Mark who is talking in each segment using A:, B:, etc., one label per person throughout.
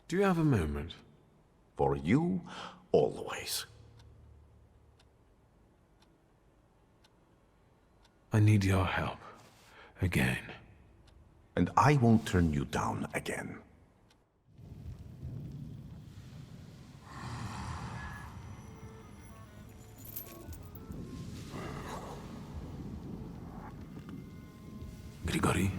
A: Do you have a moment?
B: For you, always.
A: I need your help. Again.
B: And I won't turn you down again.
A: Grigori?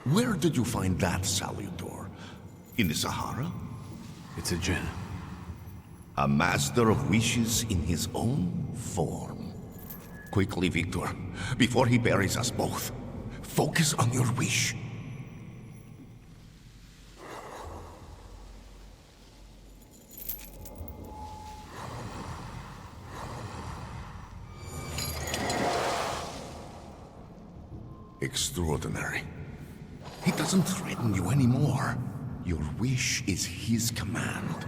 B: Where did you find that salutor? In the Sahara?
A: It's a djinn.
B: A master of wishes in his own form. Quickly, Victor, before he buries us both. Focus on your wish. Extraordinary. He doesn't threaten you anymore. Your wish is his command.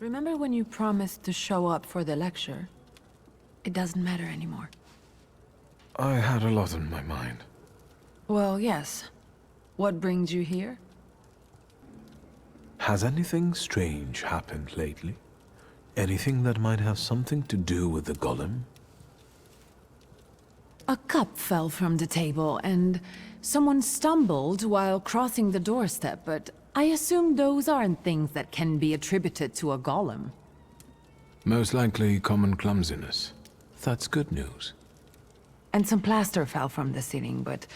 C: Remember when you promised to show up for the lecture? It doesn't matter anymore.
A: I had a lot on my mind.
C: Well, yes. What brings you here?
A: Has anything strange happened lately? Anything that might have something to do with the golem?
C: A cup fell from the table, and someone stumbled while crossing the doorstep, but I assume those aren't things that can be attributed to a golem.
A: Most likely common clumsiness. That's good news.
C: And some plaster fell from the ceiling, but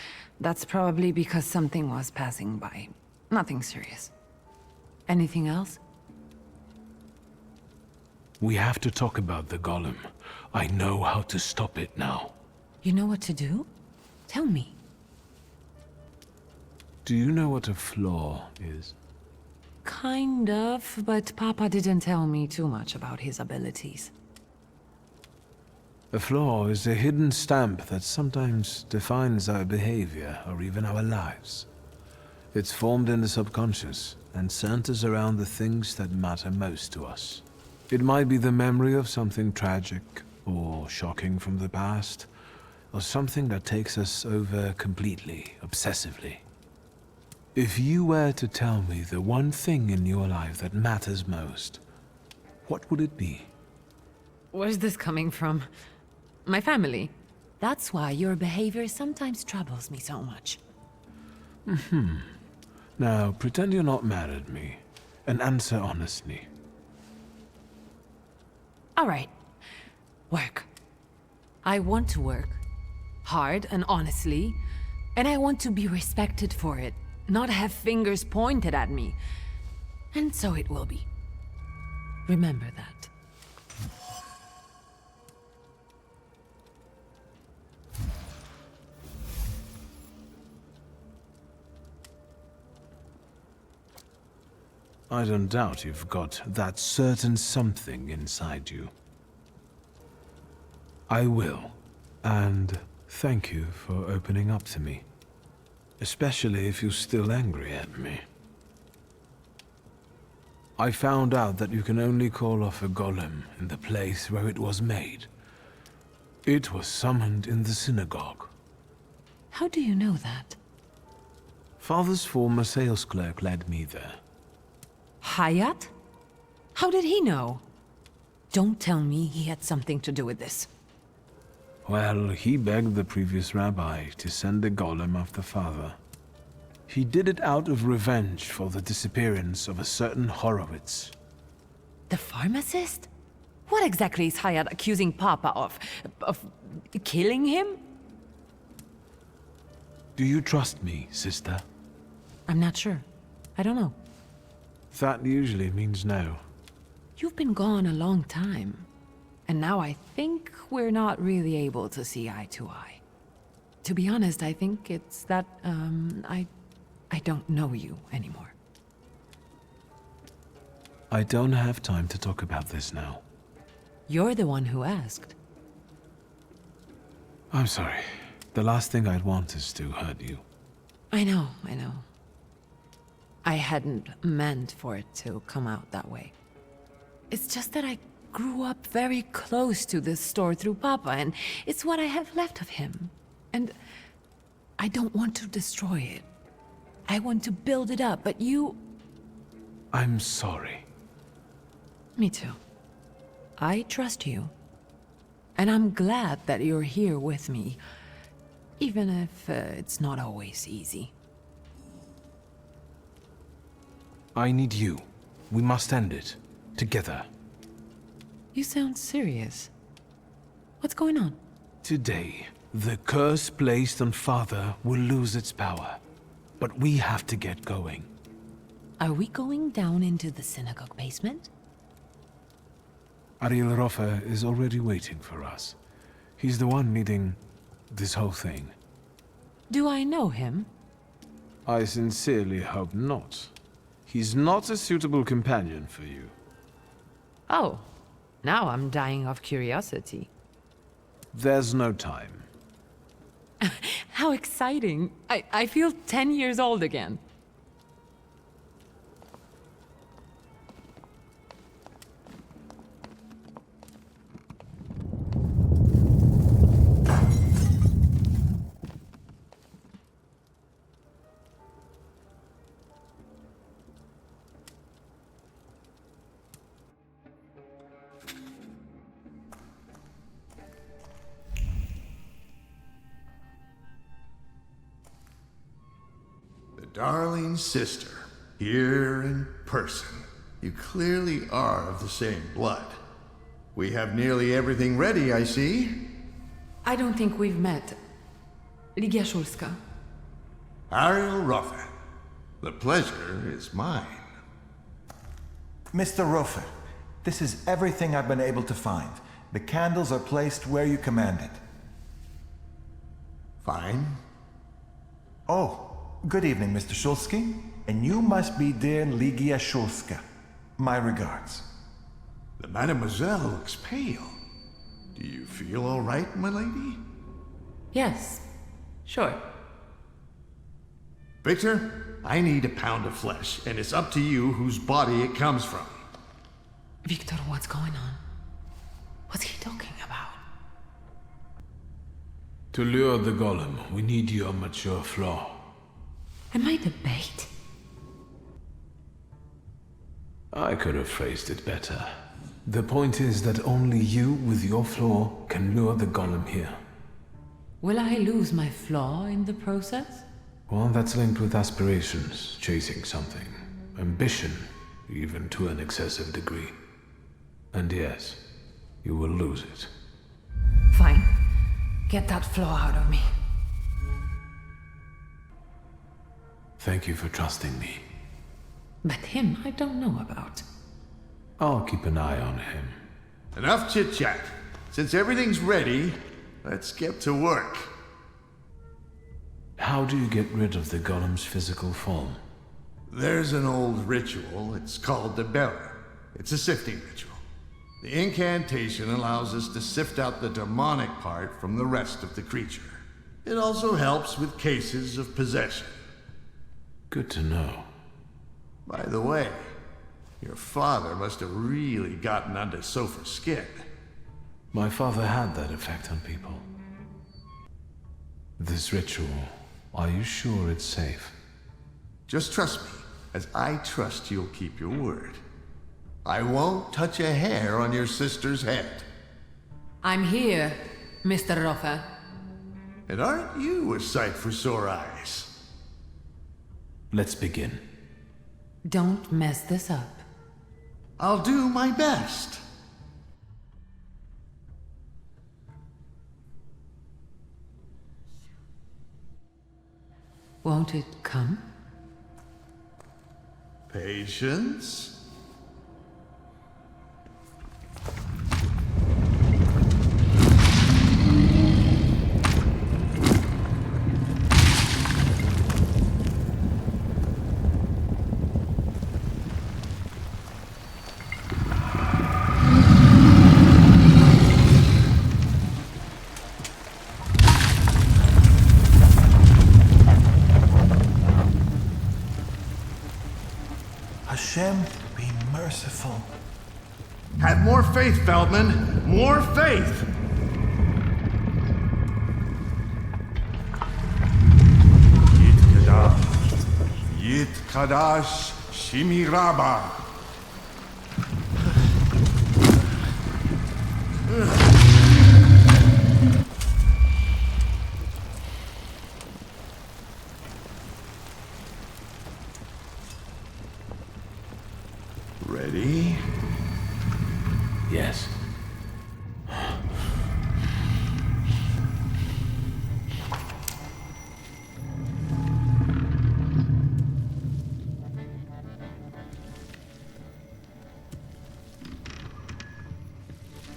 C: that's probably because something was passing by. Nothing serious. Anything else?
A: We have to talk about the golem. I know how to stop it now.
C: You know what to do? Tell me.
A: Do you know what a flaw is?
C: Kind of, but Papa didn't tell me too much about his abilities.
A: A flaw is a hidden stamp that sometimes defines our behavior or even our lives. It's formed in the subconscious and centers around the things that matter most to us. It might be the memory of something tragic or shocking from the past, or something that takes us over completely, obsessively. If you were to tell me the one thing in your life that matters most, what would it be?
C: Where's this coming from? My family. That's why your behavior sometimes troubles me so much.
A: Now, pretend you're not mad at me, and answer honestly.
C: All right. Work. I want to work. Hard and honestly. And I want to be respected for it, not have fingers pointed at me. And so it will be. Remember that.
A: I don't doubt you've got that certain something inside you. I will. And thank you for opening up to me. Especially if you're still angry at me. I found out that you can only call off a golem in the place where it was made. It was summoned in the synagogue.
C: How do you know that?
A: Father's former sales clerk led me there.
C: Hayat? How did he know? Don't tell me he had something to do with this.
A: Well, he begged the previous rabbi to send a golem after father. He did it out of revenge for the disappearance of a certain Horowitz.
C: The pharmacist? What exactly is Hayat accusing Papa of? Of killing him?
A: Do you trust me, sister?
C: I'm not sure. I don't know.
A: That usually means no.
C: You've been gone a long time. And now I think we're not really able to see eye to eye. To be honest, I think it's that, I don't know you anymore.
A: I don't have time to talk about this now.
C: You're the one who asked.
A: I'm sorry. The last thing I'd want is to hurt you.
C: I know. I hadn't meant for it to come out that way. It's just that I grew up very close to this store through Papa, and it's what I have left of him. And I don't want to destroy it. I want to build it up, but you...
A: I'm sorry.
C: Me too. I trust you. And I'm glad that you're here with me, even if it's not always easy.
A: I need you. We must end it. Together.
C: You sound serious. What's going on?
A: Today, the curse placed on Father will lose its power. But we have to get going.
C: Are we going down into the synagogue basement?
A: Ariel Roffer is already waiting for us. He's the one leading this whole thing.
C: Do I know him?
A: I sincerely hope not. He's not a suitable companion for you.
C: Oh, now I'm dying of curiosity.
A: There's no time.
C: How exciting! I feel 10 years old again.
D: Darling sister, here in person. You clearly are of the same blood. We have nearly everything ready, I see.
C: I don't think we've met. Ligia Szulska.
D: Ariel Roffer. The pleasure is mine.
E: Mr. Roffer, this is everything I've been able to find. The candles are placed where you commanded.
D: Fine.
E: Oh, good evening, Mr. Szulski. And you must be dear Ligia Szulska. My regards.
D: The mademoiselle looks pale. Do you feel all right, my lady?
C: Yes, sure.
D: Victor, I need a pound of flesh, and it's up to you whose body it comes from.
C: Victor, what's going on? What's he talking about?
A: To lure the golem, we need your mature flaw.
C: Am I the bait?
A: I could have phrased it better. The point is that only you with your flaw can lure the golem here.
C: Will I lose my flaw in the process?
A: One that's linked with aspirations, chasing something. Ambition, even to an excessive degree. And yes, you will lose it.
C: Fine. Get that flaw out of me.
A: Thank you for trusting me.
C: But him, I don't know about.
A: I'll keep an eye on him.
D: Enough chit-chat. Since everything's ready, let's get to work.
A: How do you get rid of the golem's physical form?
D: There's an old ritual. It's called the bearer. It's a sifting ritual. The incantation allows us to sift out the demonic part from the rest of the creature. It also helps with cases of possession.
A: Good to know.
D: By the way, your father must have really gotten under Sopha's skin.
A: My father had that effect on people. This ritual, are you sure it's safe?
D: Just trust me, as I trust you'll keep your word. I won't touch a hair on your sister's head.
C: I'm here, Mr. Roffe.
D: And aren't you a sight for sore eyes?
A: Let's begin.
C: Don't mess this up.
D: I'll do my best.
C: Won't it come?
D: Patience.
E: Hashem, be merciful.
D: Have more faith, Feldman. More faith. Yit Kadash Shimiraba. Ready?
A: Yes.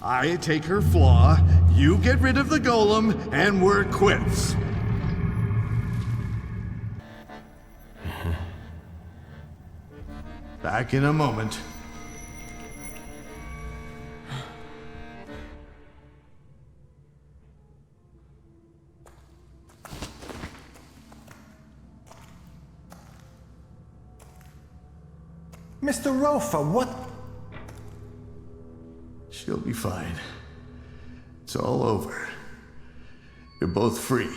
D: I take her flaw, you get rid of the golem, and we're quits. Back in a moment.
E: Mr. Rofa, what?
D: She'll be fine. It's all over. You're both free.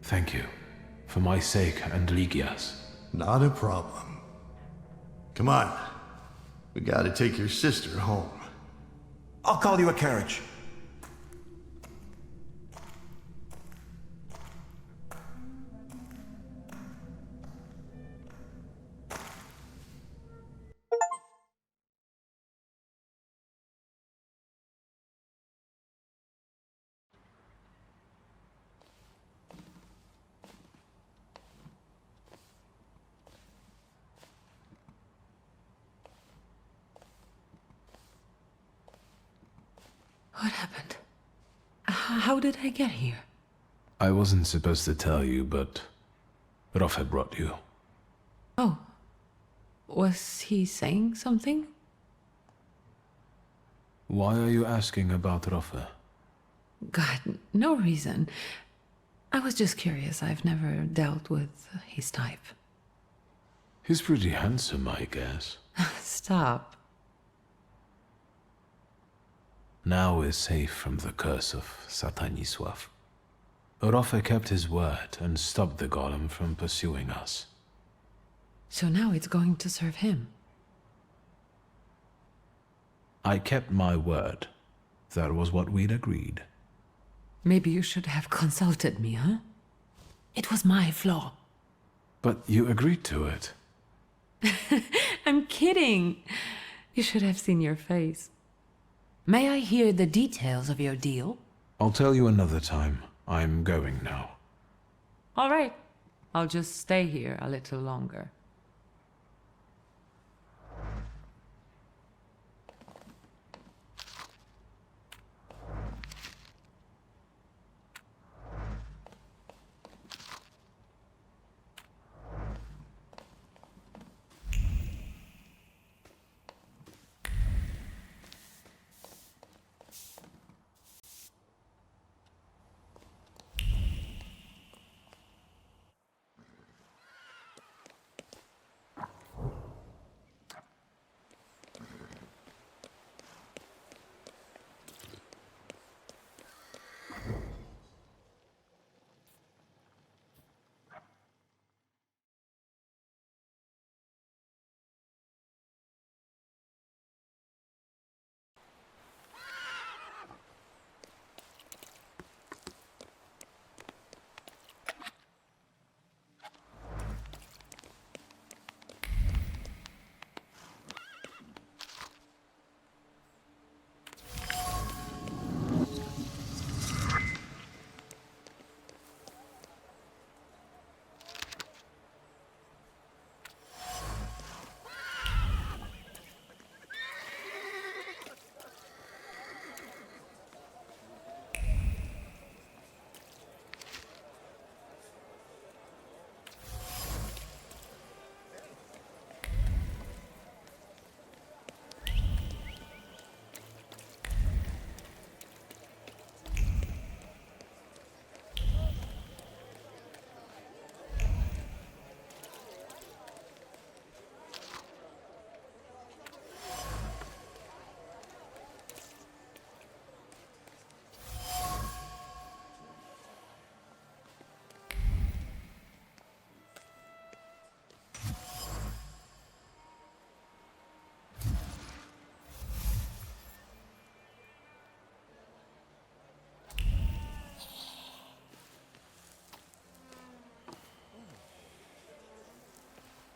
A: Thank you. For my sake and Ligia's.
D: Not a problem. Come on. We gotta take your sister home.
E: I'll call you a carriage.
C: What happened? How did I get here?
A: I wasn't supposed to tell you, but Roffe brought you.
C: Oh. Was he saying something?
A: Why are you asking about Roffe?
C: God, no reason. I was just curious. I've never dealt with his type.
A: He's pretty handsome, I guess.
C: Stop.
A: Now we're safe from the curse of Satanisław. Roffe kept his word and stopped the golem from pursuing us.
C: So now it's going to serve him.
A: I kept my word. That was what we'd agreed.
C: Maybe you should have consulted me, huh? It was my flaw.
A: But you agreed to it.
C: I'm kidding. You should have seen your face. May I hear the details of your deal?
A: I'll tell you another time. I'm going now.
C: All right. I'll just stay here a little longer.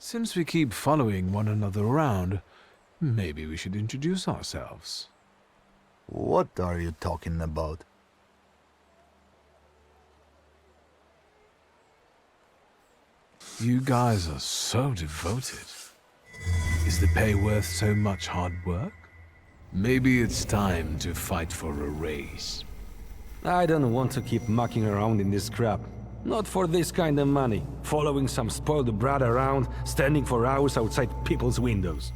A: Since we keep following one another around, maybe we should introduce ourselves.
F: What are you talking about?
A: You guys are so devoted. Is the pay worth so much hard work? Maybe it's time to fight for a raise.
G: I don't want to keep mucking around in this crap. Not for this kind of money. Following some spoiled brat around, standing for hours outside people's windows.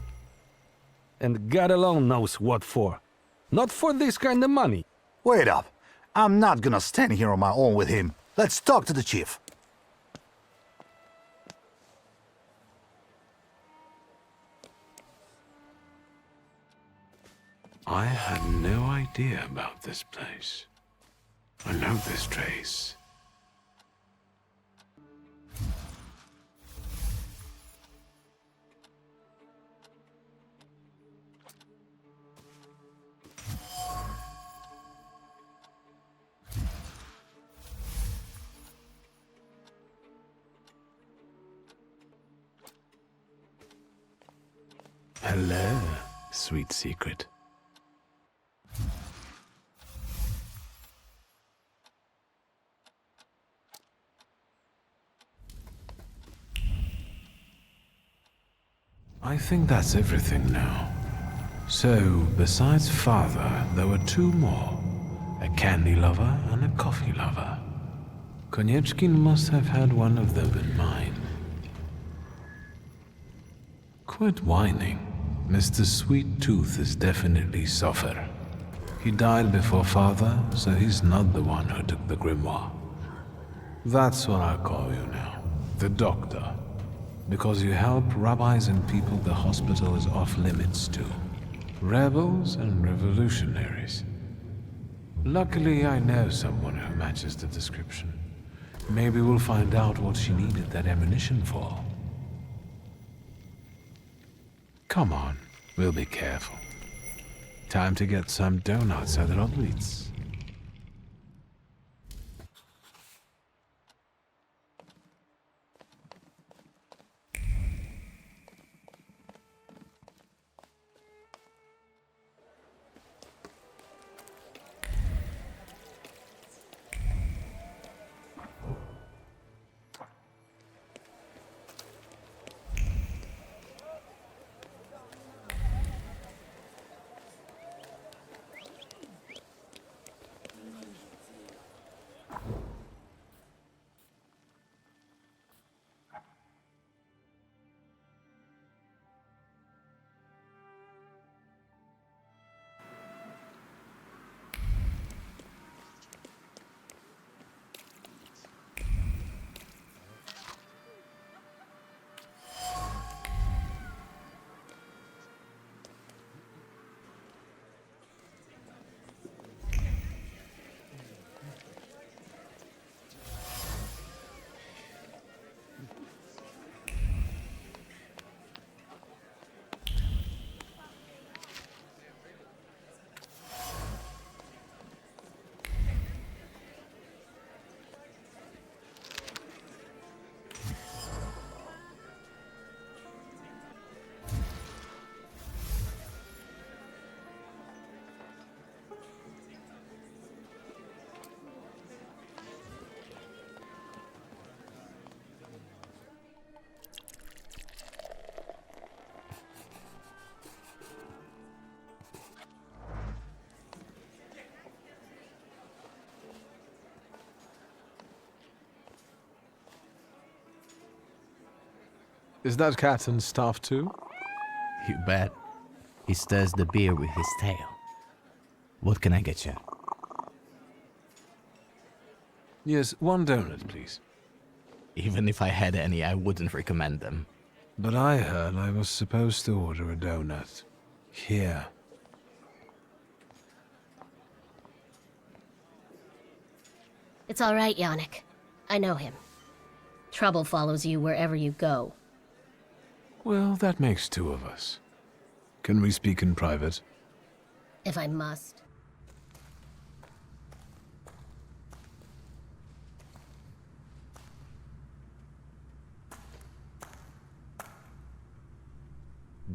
G: And God alone knows what for. Not for this kind of money.
F: Wait up. I'm not gonna stand here on my own with him. Let's talk to the chief.
A: I had no idea about this place. I know this trace. Hello, sweet secret. I think that's everything now. So, besides father, there were two more. A candy lover and a coffee lover. Konieczkin must have had one of them in mind. Quit whining. Mr. Sweet Tooth is definitely suffer. He died before father, so he's not the one who took the grimoire. That's what I call you now. The doctor. Because you help rabbis and people the hospital is off limits to. Rebels and revolutionaries. Luckily, I know someone who matches the description. Maybe we'll find out what she needed that ammunition for. Come on, we'll be careful. Time to get some donuts at Rodlitz. Is that Catton's staff too?
H: You bet. He stirs the beer with his tail. What can I get you?
A: Yes, one donut, please.
H: Even if I had any, I wouldn't recommend them.
A: But I heard I was supposed to order a donut. Here.
I: It's all right, Yannick. I know him. Trouble follows you wherever you go.
A: Well, that makes two of us. Can we speak in private?
I: If I must.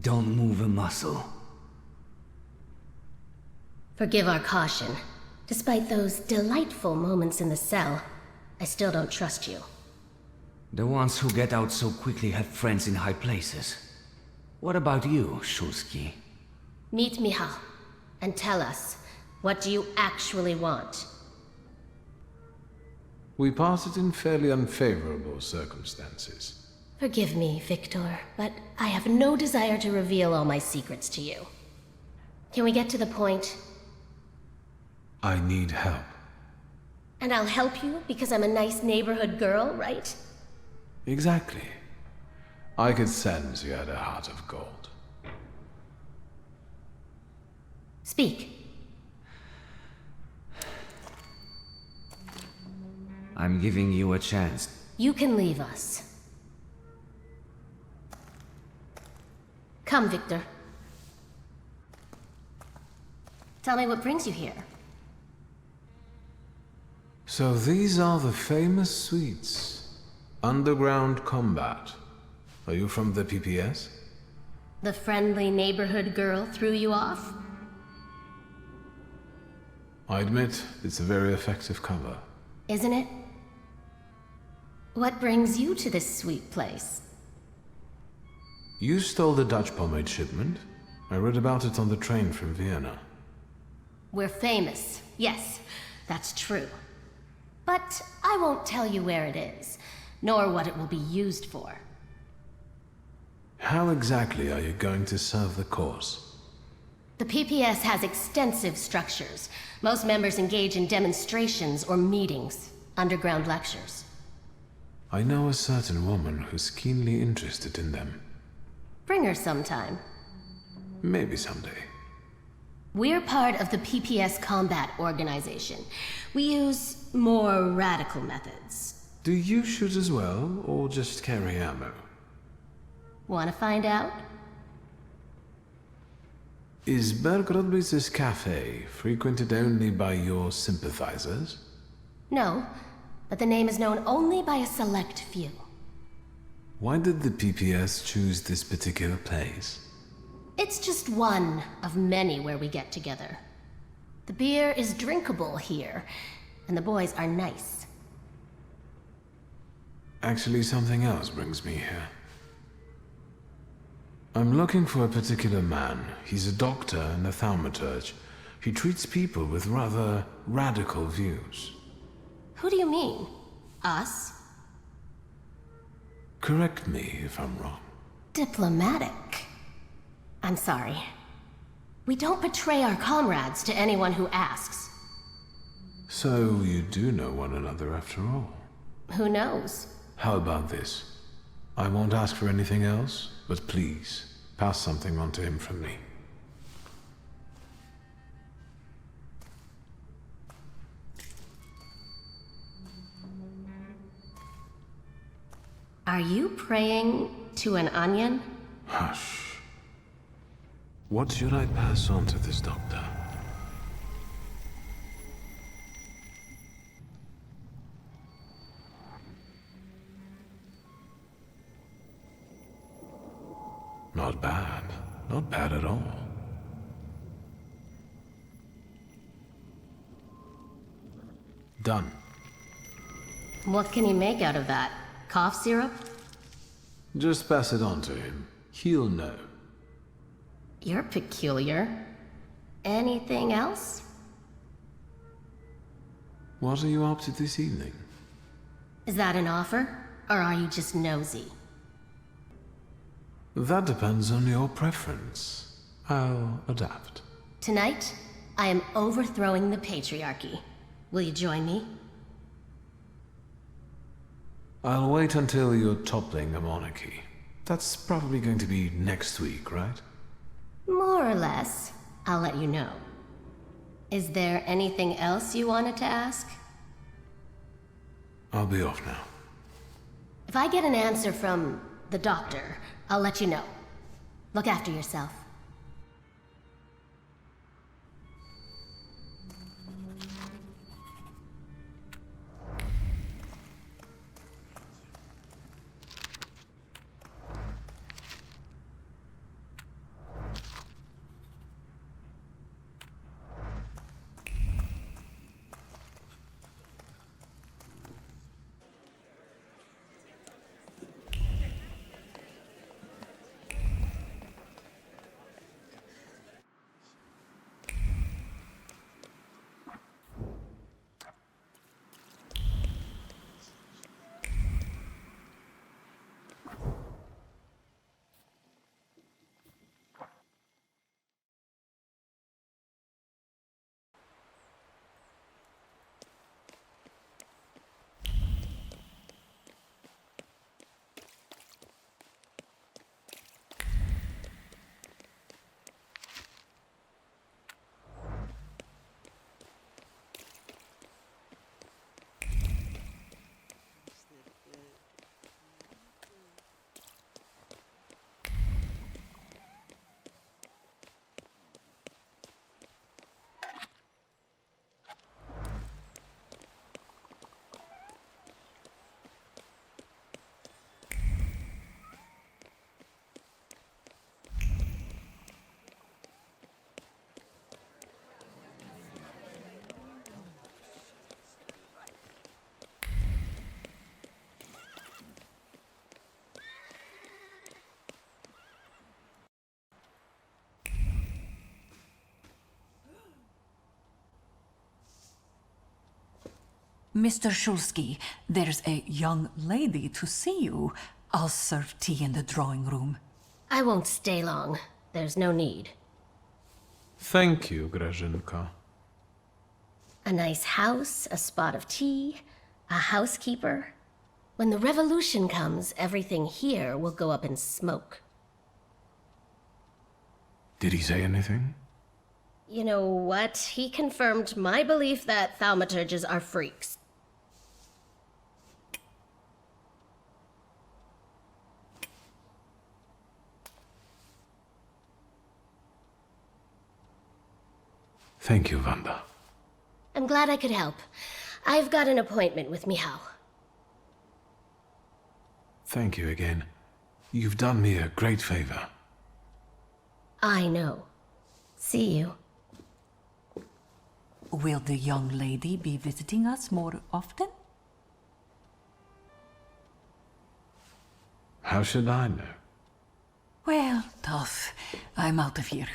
J: Don't move a muscle.
I: Forgive our caution. Despite those delightful moments in the cell, I still don't trust you.
J: The ones who get out so quickly have friends in high places. What about you, Shulsky?
I: Meet Michal, and tell us, what do you actually want?
A: We parted in fairly unfavorable circumstances.
I: Forgive me, Victor, but I have no desire to reveal all my secrets to you. Can we get to the point?
A: I need help.
I: And I'll help you because I'm a nice neighborhood girl, right?
A: Exactly. I could sense you had a heart of gold.
I: Speak.
J: I'm giving you a chance.
I: You can leave us. Come, Victor. Tell me what brings you here.
A: So these are the famous suites. Underground combat. Are you from the PPS?
I: The friendly neighborhood girl threw you off?
A: I admit, it's a very effective cover.
I: Isn't it? What brings you to this sweet place?
A: You stole the Dutch pomade shipment. I read about it on the train from Vienna.
I: We're famous. Yes, that's true. But I won't tell you where it is, nor what it will be used for.
A: How exactly are you going to serve the cause?
I: The PPS has extensive structures. Most members engage in demonstrations or meetings, underground lectures.
A: I know a certain woman who's keenly interested in them.
I: Bring her sometime.
A: Maybe someday.
I: We're part of the PPS Combat Organization. We use more radical methods.
A: Do you shoot as well, or just carry ammo?
I: Want to find out?
A: Is Bergrodbitz's cafe frequented only by your sympathizers?
I: No, but the name is known only by a select few.
A: Why did the PPS choose this particular place?
I: It's just one of many where we get together. The beer is drinkable here, and the boys are nice.
A: Actually, something else brings me here. I'm looking for a particular man. He's a doctor and a Thaumaturge. He treats people with rather radical views.
I: Who do you mean? Us?
A: Correct me if I'm wrong.
I: Diplomatic. I'm sorry. We don't betray our comrades to anyone who asks.
A: So you do know one another after all.
I: Who knows?
A: How about this? I won't ask for anything else, but please, pass something on to him from me.
I: Are you praying to an onion?
A: Hush. What should I pass on to this doctor? Not bad. Not bad at all. Done.
I: What can he make out of that? Cough syrup?
A: Just pass it on to him. He'll know.
I: You're peculiar. Anything else?
A: What are you up to this evening?
I: Is that an offer? Or are you just nosy?
A: That depends on your preference. I'll adapt.
I: Tonight, I am overthrowing the patriarchy. Will you join me?
A: I'll wait until you're toppling a monarchy. That's probably going to be next week, right?
I: More or less. I'll let you know. Is there anything else you wanted to ask?
A: I'll be off now.
I: If I get an answer from the doctor, I'll let you know. Look after yourself.
K: Mr. Shulsky, there's a young lady to see you. I'll serve tea in the drawing room.
I: I won't stay long. There's no need.
A: Thank you, Grażynka.
I: A nice house, a spot of tea, a housekeeper. When the revolution comes, everything here will go up in smoke.
A: Did he say anything?
I: You know what? He confirmed my belief that Thaumaturges are freaks.
A: Thank you, Wanda.
I: I'm glad I could help. I've got an appointment with Michał.
A: Thank you again. You've done me a great favor.
I: I know. See you.
K: Will the young lady be visiting us more often?
A: How should I know?
K: Well, tough. I'm out of here.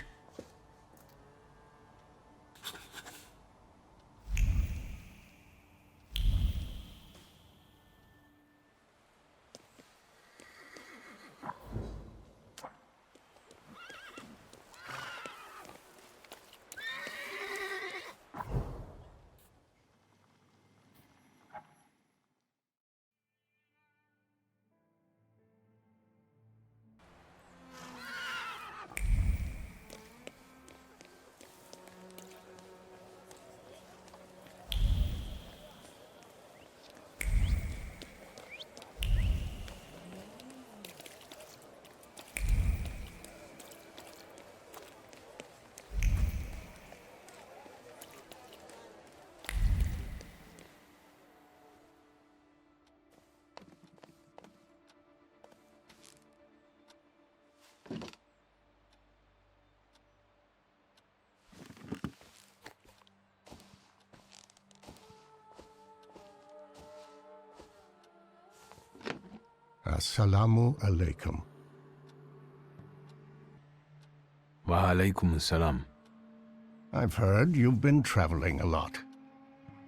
L: Assalamu alaikum.
A: Wa alaikum salam.
L: I've heard you've been traveling a lot.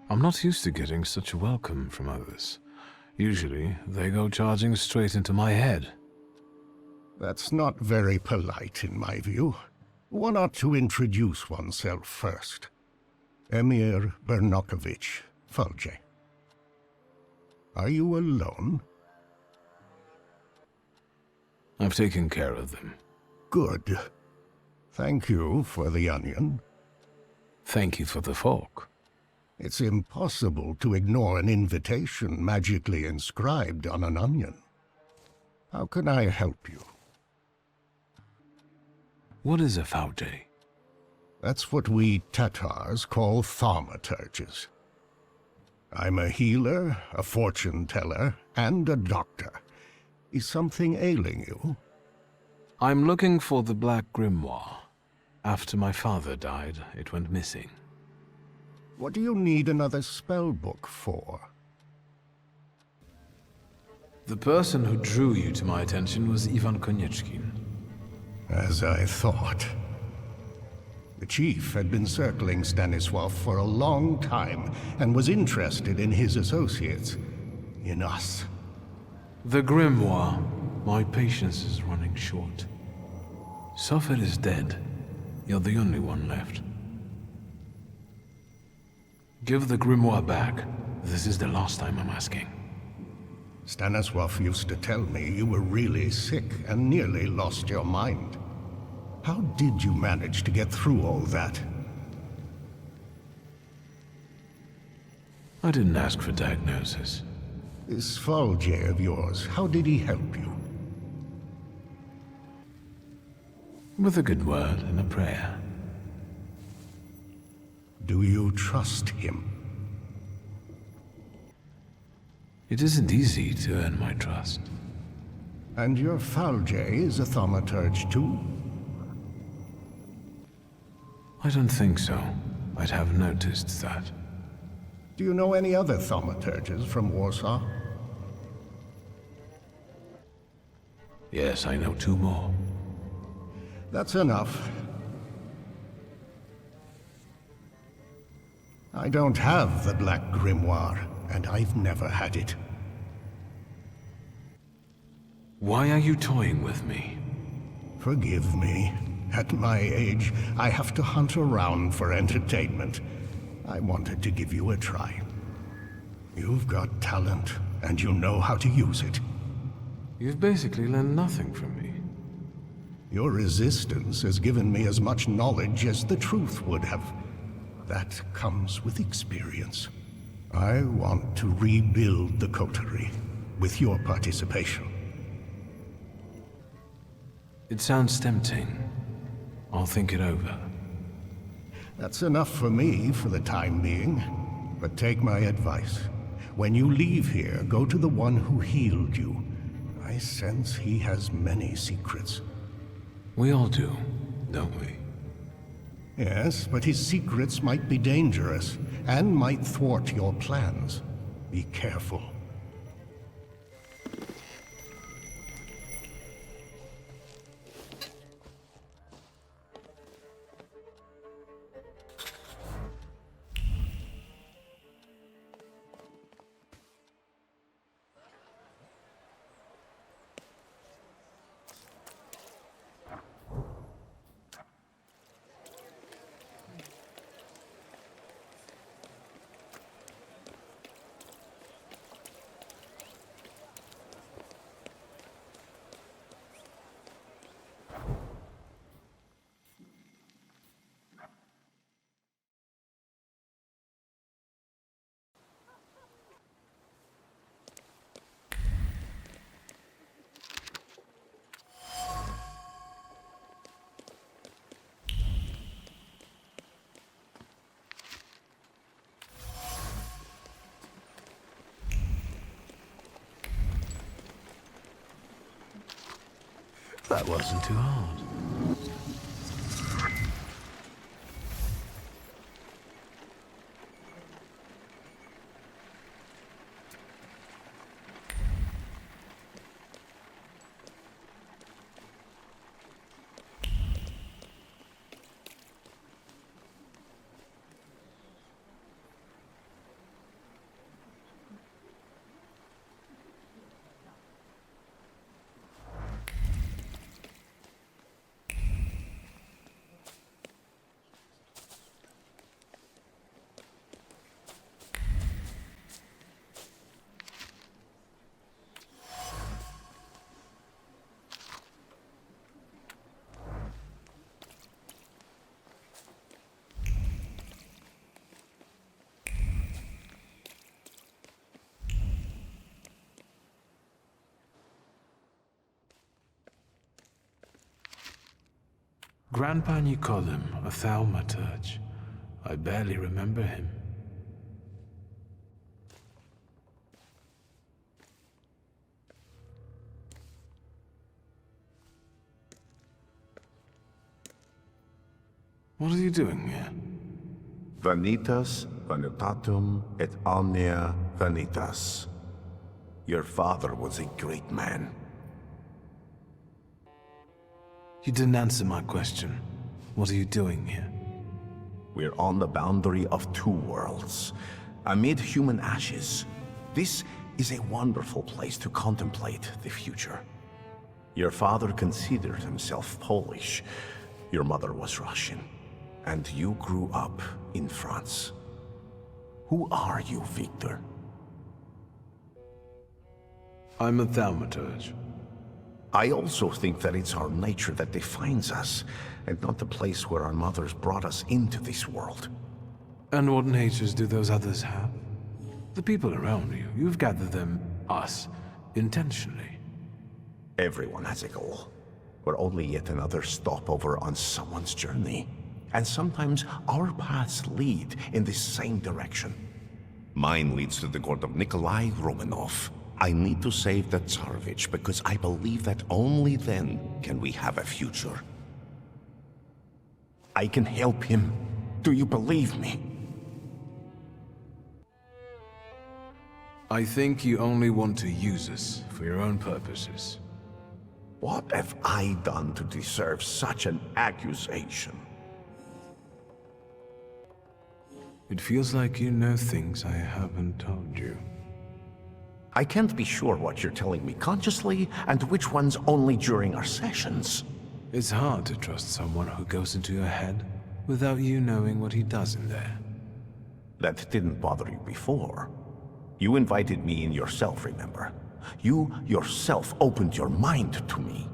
A: I'm not used to getting such a welcome from others. Usually, they go charging straight into my head.
L: That's not very polite, in my view. One ought to introduce oneself first. Emir Bernakovich, Fulge. Are you alone?
A: I've taken care of them.
L: Good. Thank you for the onion.
A: Thank you for the fork.
L: It's impossible to ignore an invitation magically inscribed on an onion. How can I help you?
A: What is a Faude?
L: That's what we Tatars call Thaumaturges. I'm a healer, a fortune teller, and a doctor. Is something ailing you?
A: I'm looking for the Black Grimoire. After my father died, it went missing.
L: What do you need another spell book for?
A: The person who drew you to my attention was Ivan Konieczkin.
L: As I thought. The chief had been circling Stanisław for a long time and was interested in his associates, in us.
A: The Grimoire. My patience is running short. Sofir is dead. You're the only one left. Give the Grimoire back. This is the last time I'm asking.
L: Stanisław used to tell me you were really sick and nearly lost your mind. How did you manage to get through all that?
A: I didn't ask for diagnosis.
L: This Fulge of yours, how did he help you?
A: With a good word and a prayer.
L: Do you trust him?
A: It isn't easy to earn my trust.
L: And your Fulge is a Thaumaturge too?
A: I don't think so. I'd have noticed that.
L: Do you know any other Thaumaturges from Warsaw?
A: Yes, I know 2 more.
L: That's enough. I don't have the Black Grimoire, and I've never had it.
A: Why are you toying with me?
L: Forgive me. At my age, I have to hunt around for entertainment. I wanted to give you a try. You've got talent, and you know how to use it.
A: You've basically learned nothing from me.
L: Your resistance has given me as much knowledge as the truth would have. That comes with experience. I want to rebuild the coterie, with your participation.
A: It sounds tempting. I'll think it over.
L: That's enough for me for the time being. But take my advice. When you leave here, go to the one who healed you. I sense he has many secrets.
A: We all do, don't we?
L: Yes, but his secrets might be dangerous, and might thwart your plans. Be careful.
A: That wasn't too hard. Grandpa Nicolim, a Thaumaturge. I barely remember him. What are you doing here?
B: Vanitas, vanitatum, et omnia vanitas. Your father was a great man.
A: You didn't answer my question. What are you doing here?
B: We're on the boundary of two worlds, amid human ashes. This is a wonderful place to contemplate the future. Your father considered himself Polish. Your mother was Russian. And you grew up in France. Who are you, Victor?
A: I'm a Thaumaturge.
B: I also think that it's our nature that defines us, and not the place where our mothers brought us into this world.
A: And what natures do those others have? The people around you, you've gathered them, us, intentionally.
B: Everyone has a goal. We're only yet another stopover on someone's journey. And sometimes our paths lead in the same direction. Mine leads to the court of Nikolai Romanov. I need to save the Tsarevich because I believe that only then can we have a future. I can help him. Do you believe me?
A: I think you only want to use us for your own purposes.
B: What have I done to deserve such an accusation?
A: It feels like you know things I haven't told you.
B: I can't be sure what you're telling me consciously and which ones only during our sessions.
A: It's hard to trust someone who goes into your head without you knowing what he does in there.
B: That didn't bother you before. You invited me in yourself, remember? You yourself opened your mind to me.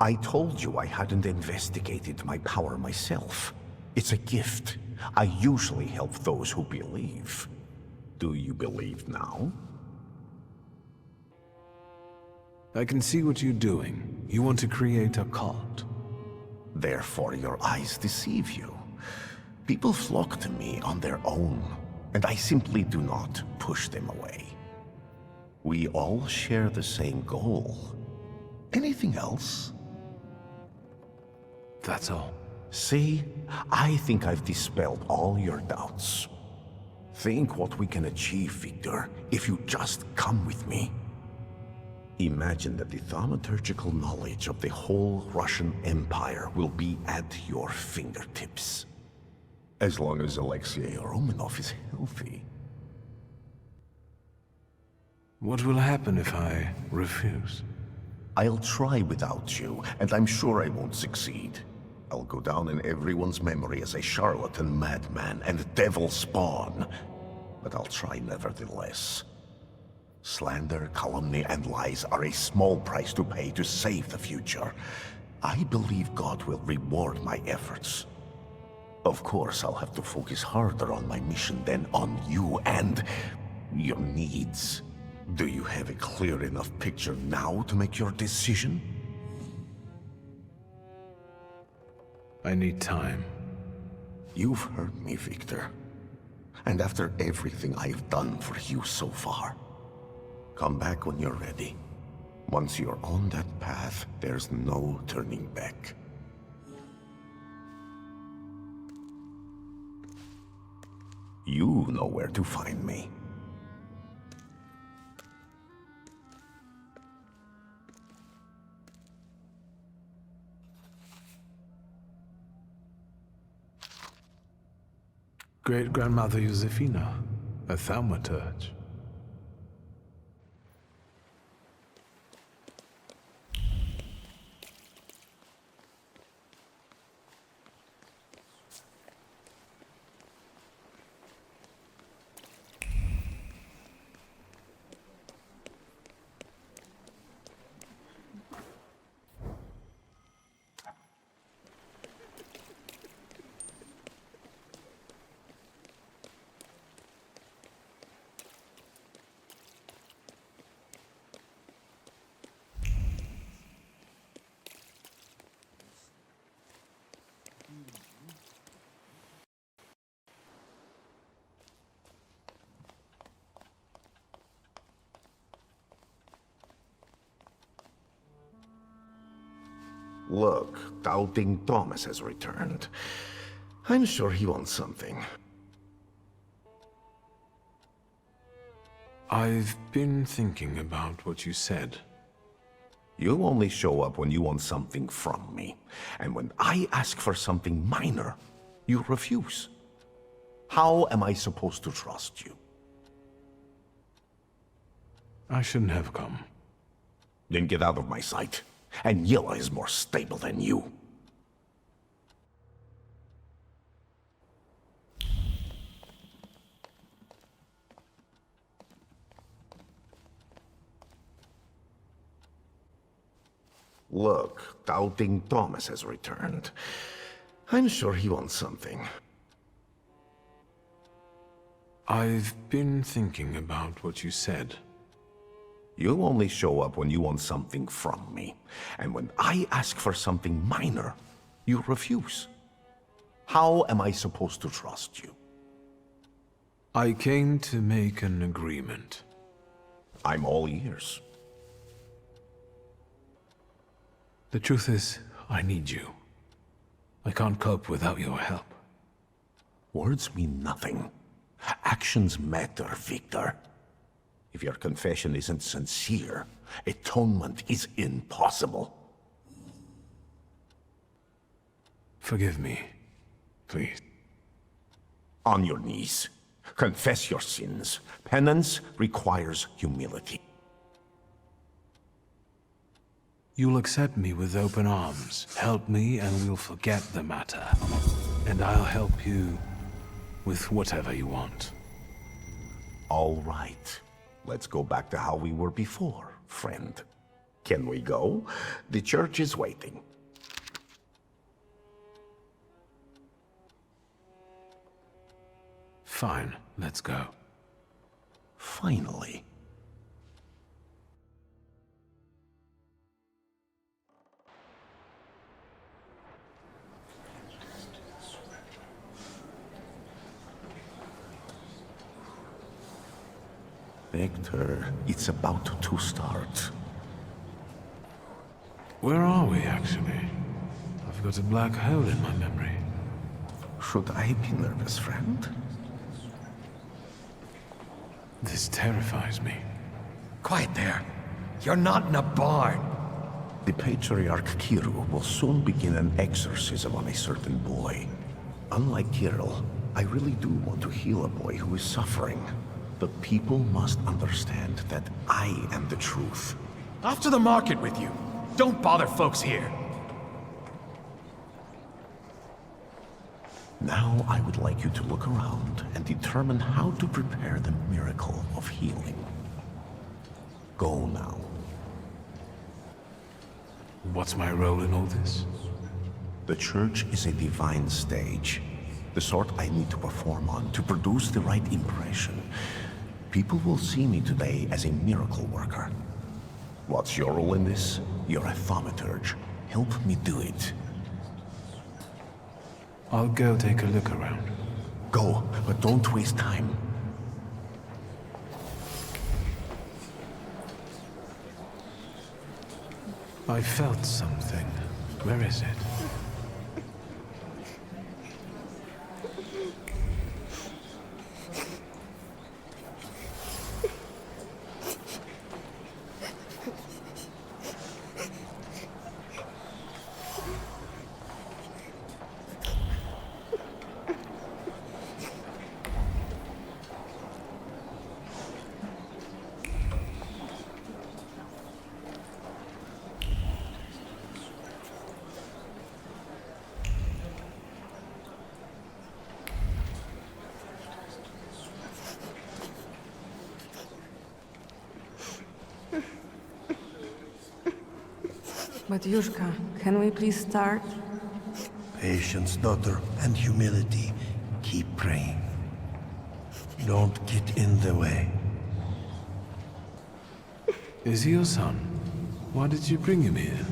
B: I told you I hadn't investigated my power myself. It's a gift. I usually help those who believe. Do you believe now?
A: I can see what you're doing. You want to create a cult.
B: Therefore your eyes deceive you. People flock to me on their own, and I simply do not push them away. We all share the same goal. Anything else?
A: That's all.
B: See, I think I've dispelled all your doubts. Think what we can achieve, Victor, if you just come with me. Imagine that the thaumaturgical knowledge of the whole Russian Empire will be at your fingertips. As long as Alexei Romanov is healthy.
A: What will happen if I refuse?
B: I'll try without you, and I'm sure I won't succeed. I'll go down in everyone's memory as a charlatan, madman, and devil spawn. But I'll try nevertheless. Slander, calumny, and lies are a small price to pay to save the future. I believe God will reward my efforts. Of course, I'll have to focus harder on my mission than on you and your needs. Do you have a clear enough picture now to make your decision?
A: I need time.
B: You've heard me, Victor. And after everything I've done for you so far, come back when you're ready. Once you're on that path, there's no turning back. You know where to find me.
A: Great-grandmother Josefina, a Thaumaturge.
B: Look, Doubting Thomas has returned. I'm sure he wants something.
A: I've been thinking about what you said.
B: You only show up when you want something from me. And when I ask for something minor, you refuse. How am I supposed to trust you?
A: I shouldn't have come.
B: Then get out of my sight. And Yella is more stable than you. Look, Doubting Thomas has returned. I'm sure he wants something.
A: I've been thinking about what you said.
B: You only show up when you want something from me. And when I ask for something minor, you refuse. How am I supposed to trust you?
A: I came to make an agreement.
B: I'm all ears.
A: The truth is, I need you. I can't cope without your help.
B: Words mean nothing. Actions matter, Victor. If your confession isn't sincere, atonement is impossible.
A: Forgive me, please.
B: On your knees. Confess your sins. Penance requires humility.
A: You'll accept me with open arms. Help me and we'll forget the matter. And I'll help you with whatever you want.
B: All right. Let's go back to how we were before, friend. Can we go? The church is waiting.
A: Fine, let's go.
B: Finally. Victor, it's about to start.
A: Where are we, actually? I've got a black hole in my memory.
B: Should I be nervous, friend?
A: This terrifies me.
E: Quiet there. You're not in a barn.
B: The Patriarch Kirill will soon begin an exorcism on a certain boy. Unlike Kirill, I really do want to heal a boy who is suffering. The people must understand that I am the truth.
E: Off to the market with you. Don't bother folks here.
B: Now I would like you to look around and determine how to prepare the miracle of healing. Go now.
A: What's my role in all this?
B: The church is a divine stage. The sort I need to perform on to produce the right impression. People will see me today as a miracle worker. What's your role in this? You're a Thaumaturge. Help me do it.
A: I'll go take a look around.
B: Go, but don't waste time.
A: I felt something. Where is it?
M: But Yushka, can we please start?
N: Patience, daughter, and humility. Keep praying. Don't get in the way.
A: Is he your son? Why did you bring him here?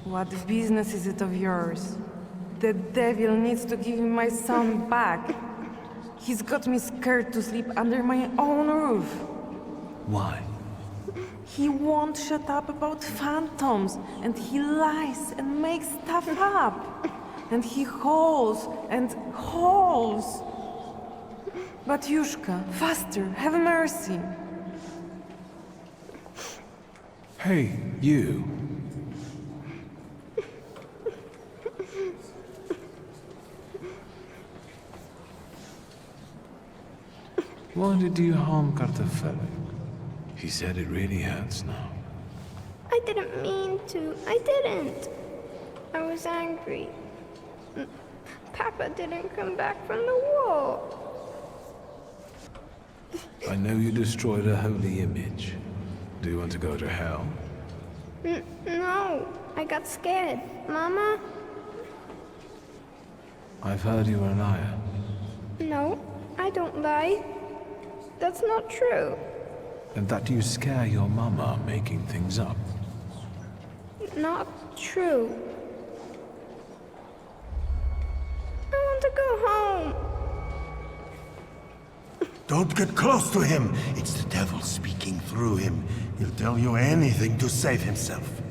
M: What business is it of yours? The devil needs to give me my son back. He's got me scared to sleep under my own roof.
A: Why?
M: He won't shut up about phantoms, and he lies and makes stuff up. And he hauls and hauls. But Yushka, faster, have mercy.
A: Hey, you. Why did you harm Kartafel? He said it really hurts now.
O: I didn't mean to. I didn't. I was angry. Papa didn't come back from the war.
A: I know you destroyed a holy image. Do you want to go to hell?
O: No, I got scared. Mama?
A: I've heard you were a liar.
O: No, I don't lie. That's not true.
A: And that you scare your mama making things up.
O: Not true. I want to go home.
N: Don't get close to him. It's the devil speaking through him. He'll tell you anything to save himself.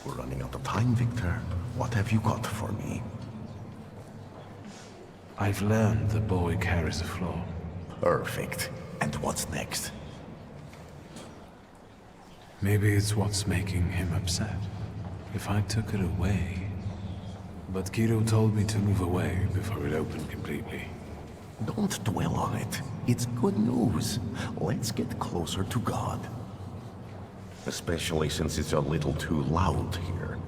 B: We're running out of time, Victor. have you got for me?
A: I've learned the boy carries a flaw.
B: Perfect. And what's next?
A: Maybe it's what's making him upset. If I took it away... But Kiro told me to move away before it opened completely.
B: Don't dwell on it. It's good news. Let's get closer to God. Especially since it's a little too loud here.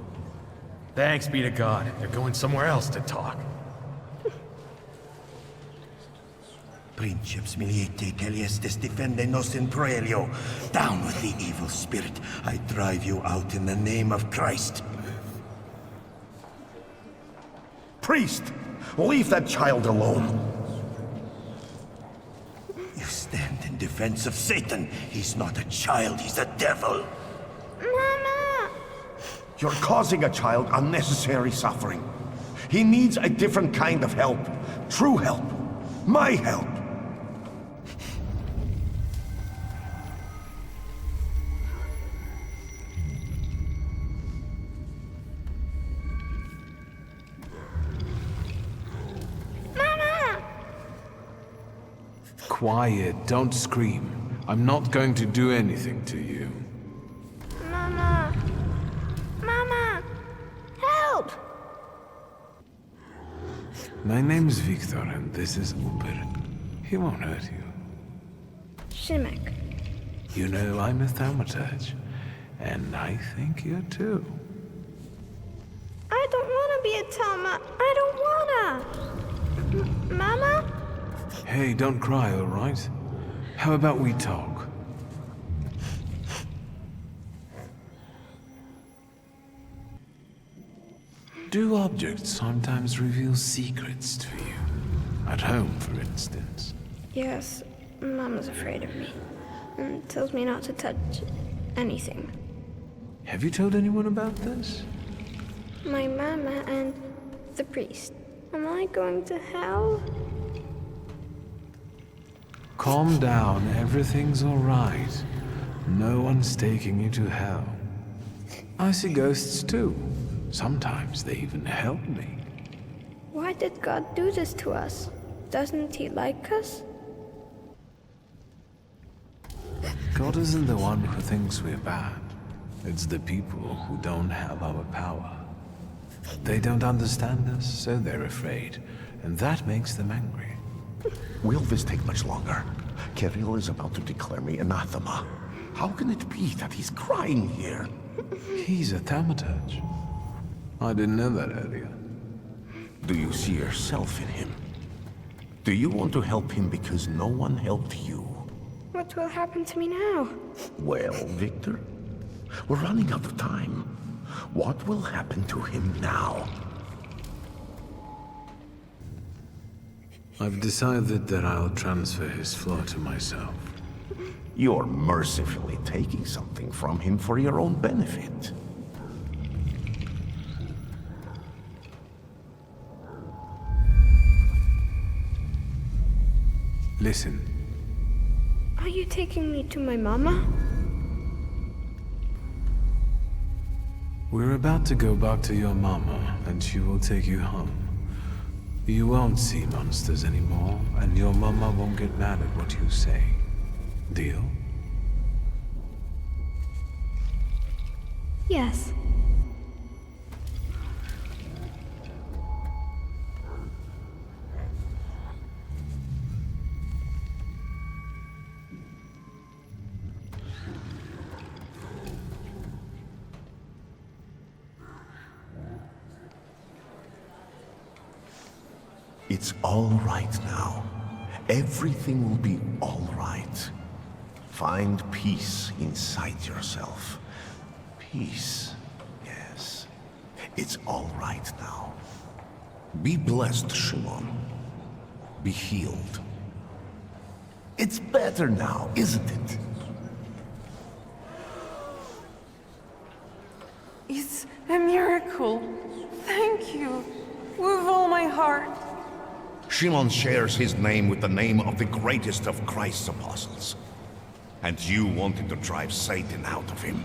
P: Thanks be to God. They're going somewhere else to talk.
N: Princeps miliete celiestes defende nos in proelio. Down with the evil spirit. I drive you out in the name of Christ.
B: Priest! Leave that child alone!
N: You stand in defense of Satan. He's not a child, he's a devil.
O: Mama!
B: You're causing a child unnecessary suffering. He needs a different kind of help. True help. My help.
A: Quiet, don't scream. I'm not going to do anything to you.
O: Mama! Mama! Help!
A: My name's Victor, and this is Uber. He won't hurt you.
O: Shimek.
A: You know I'm a Thaumaturge, and I think you too.
O: I don't want to be a Thelma. I don't wanna. Mama?
A: Hey, don't cry, all right? How about we talk? Do objects sometimes reveal secrets to you? At home, for instance.
O: Yes, Mama's afraid of me. And tells me not to touch anything.
A: Have you told anyone about this?
O: My mama and the priest. Am I going to hell?
A: Calm down, everything's all right. No one's taking you to hell. I see ghosts too. Sometimes they even help me.
O: Why did God do this to us? Doesn't he like us?
A: God isn't the one who thinks we're bad. It's the people who don't have our power. They don't understand us, so they're afraid. And that makes them angry.
B: Will this take much longer? Kirill is about to declare me anathema. How can it be that he's crying here?
A: He's a Thaumaturge. I didn't know that earlier.
B: Do you see yourself in him? Do you want to help him because no one helped you?
O: What will happen to me now?
B: Well, Victor, we're running out of time. What will happen to him now?
A: I've decided that I'll transfer his flaw to myself.
B: You're mercifully taking something from him for your own benefit.
A: Listen.
O: Are you taking me to my mama?
A: We're about to go back to your mama, and she will take you home. You won't see monsters anymore, and your mama won't get mad at what you say. Deal?
O: Yes.
B: It's all right now. Everything will be all right. Find peace inside yourself. Peace, yes. It's all right now. Be blessed, Shimon. Be healed. It's better now, isn't it?
M: It's a miracle. Thank you. With all my heart.
B: Shimon shares his name with the name of the greatest of Christ's apostles. And you wanted to drive Satan out of him.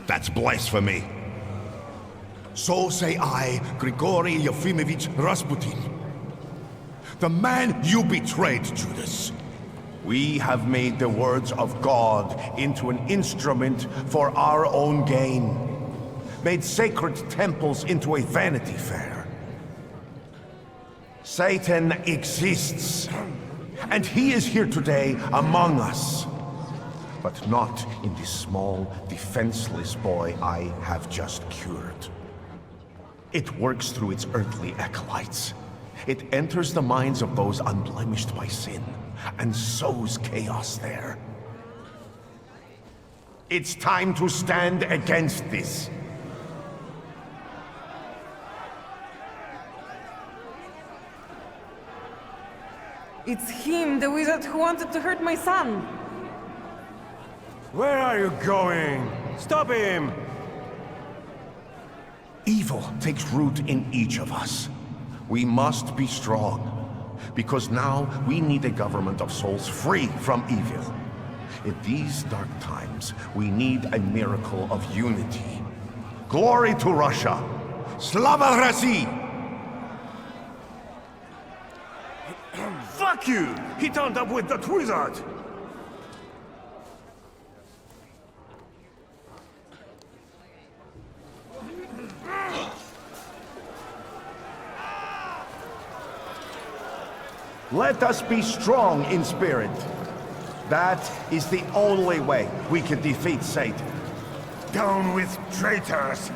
B: That's blasphemy.
N: So say I, Grigory Yefimovich Rasputin. The man you betrayed, Judas.
B: We have made the words of God into an instrument for our own gain. Made sacred temples into a vanity fair. Satan exists, and he is here today among us. But not in this small, defenseless boy I have just cured. It works through its earthly acolytes. It enters the minds of those unblemished by sin, and sows chaos there. It's time to stand against this.
M: It's him, the wizard who wanted to hurt my son.
Q: Where are you going? Stop him!
B: Evil takes root in each of us. We must be strong, because now we need a government of souls free from evil. In these dark times, we need a miracle of unity. Glory to Russia! Slava России!
Q: Fuck you! He turned up with that wizard!
B: Let us be strong in spirit. That is the only way we can defeat Satan.
Q: Down with traitors